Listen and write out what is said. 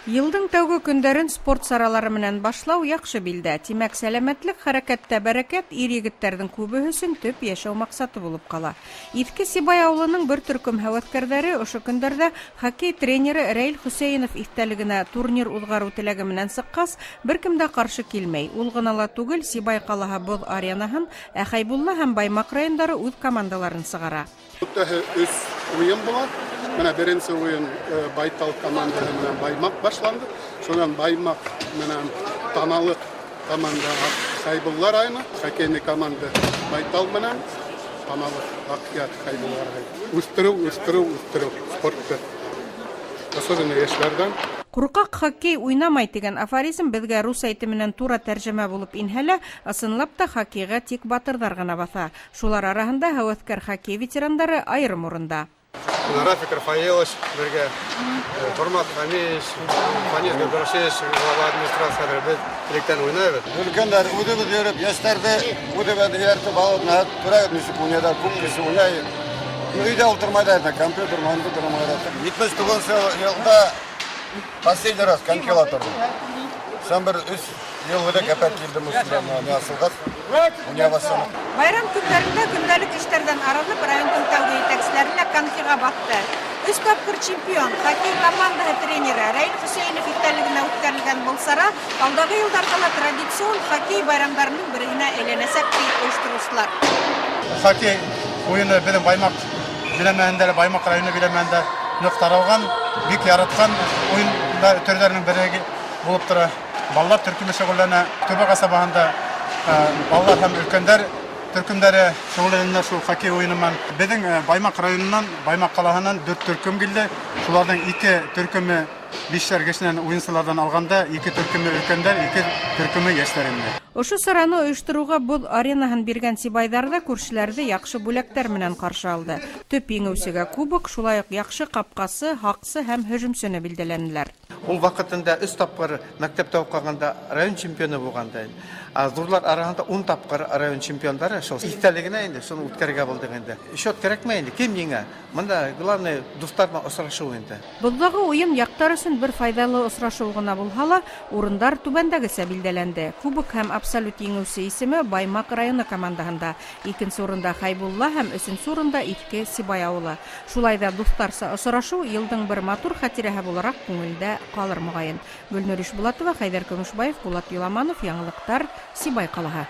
Йылдың тәүге көндәрен спорт саралары менән башлау яхшы билдә. Тимәк, сәламәтлек, хәрәкәттә бәрәкәт ир-егеттәрҙең күбеһе өсөн төп йәшәү маҡсаты булып ҡала. Иҫке Сибай ауылының бер төркөм һәүәҫкәрҙәре ошо көндәрҙә хоккей тренеры Рәил Хөсәйенов иҫтәлегенә турнир уҙғарыу теләге менән сыҡҡас, бер кем дә ҡаршы килмәй. Ул ғына ла түгел, Сибай ҡалаһы боҙ аренаһын, ә Хәйбулла һәм Баймаҡ райондары үҙ командаларын сығара. Бөтәһе 3 уйын була. Менә беренсе уйын Байтал командаһы менән Баймаҡ башланды. Шунан Баймаҡ менән Таналыҡ команда Хәйбулла районы, хоккейный команда Байтал менән Таналыҡ Аҡъят Хәйбулла районы. Үҫтереү спортты. Особенно йәшләрҙән. Ҡурҡаҡ хоккей уйнамай тигән афоризм беҙгә рус әйте менән тура тәржемә булып инһә лә, ысынлап та хоккейға тик батырҙар ғына баҫа. Шулар араһында һәүәҫкәр хоккей ветерандары айырым урында. Рафик Рафаилович, бергә Формат Хамич, Фанис Габдрашевич, глава администрациясы беҙ электән уйнайбыҙ. Өлкәндәр үҙебеҙ йөрөп, йәштәрҙе үҙебеҙ эйәртеп алып, күрәгеҙ нисек уйнайҙар, күп кеше уйнай. Өйҙә ултырмайҙар, компьютер, монитор уйнайҙар. 79 йылда последний раз конькила тордым. Сам бер 3 йыл элек әпәт килдем усында асылғас. Уйнай башланым. Байрам көндәрендә көндәлек эштәрҙән арынып, райондың тәүге етәкселәренә конкиға батты. 3 тапҡыр чемпион, хоккей командаһы тренеры Рәил Хөсәйенов иҫтәлегенә үткәрелгән был сара алдағы йылдарҙа ла традицион хоккей байрамдарының береһенә әйләнәсәк ди ойоштороусылар. Хоккей уйыны беҙҙең Баймаҡ биләмәһендә, Баймаҡ районы биләмәһендә ныҡ таралған, бик яратҡан уйын төрҙәренең береге булып тора. Балалар төркөмө шөғөлләнә, Төбәк ҡасабаһында балалар һәм өлкәндәр төркөмдәре шөғөлләнә шул хоккей уйынынан. Беҙҙең Баймаҡ районынан, Баймаҡ ҡалаһынан 4 төркөм килде. Шуларҙың 2 төркөмө 5 кешенән уйынсыларҙан алғанда, 2 төркөмө өлкәндәр, 2 төркөмө йәштәрендә. Ошо сараны ойоштороуға боҙ аренаһын биргән Сибайҙар ҙа күршеләрҙе яҡшы бүләктәр менән ҡаршы алды. Төп еңеүсегә кубок, шулай уҡ яҡшы ҡапҡасы, һаҡсы һәм һөжүмсене билдәләнеләр. Ул ваҡытында 3 тапҡыр мәктәптә уҡығанда район чемпионы булғандай. Ҙурлар араһында 10 тапҡыр район чемпиондары шул иҫтәлегенә инде, шуны үткәрергә булдык инде. Счет кәрәкмәй инде, кем еңә? Мында главный дуҫтар менән осрашыу инде. Боҙҙағы уйын яҡтар өсөн бер файҙалы осрашыу ғына булһа ла, урындар түбәндәгесә билдәләнде. Кубок һәм абсолют еңеүсе исеме Баймаҡ районы командаһында. 2нсе урында Хәйбулла һәм 3нсе урында Иҫке Сибай ауылы. Шулай ҙа дуҫтарса осрашыу йылдың бер матур хәтирәһе булараҡ күңелдә ҡалыр моғайын. Гөлнур Ишбулатова, Хәйҙәр Көмөшбаев, Булат Юламанов, Яңылыҡтар, Сибай ҡалаһы.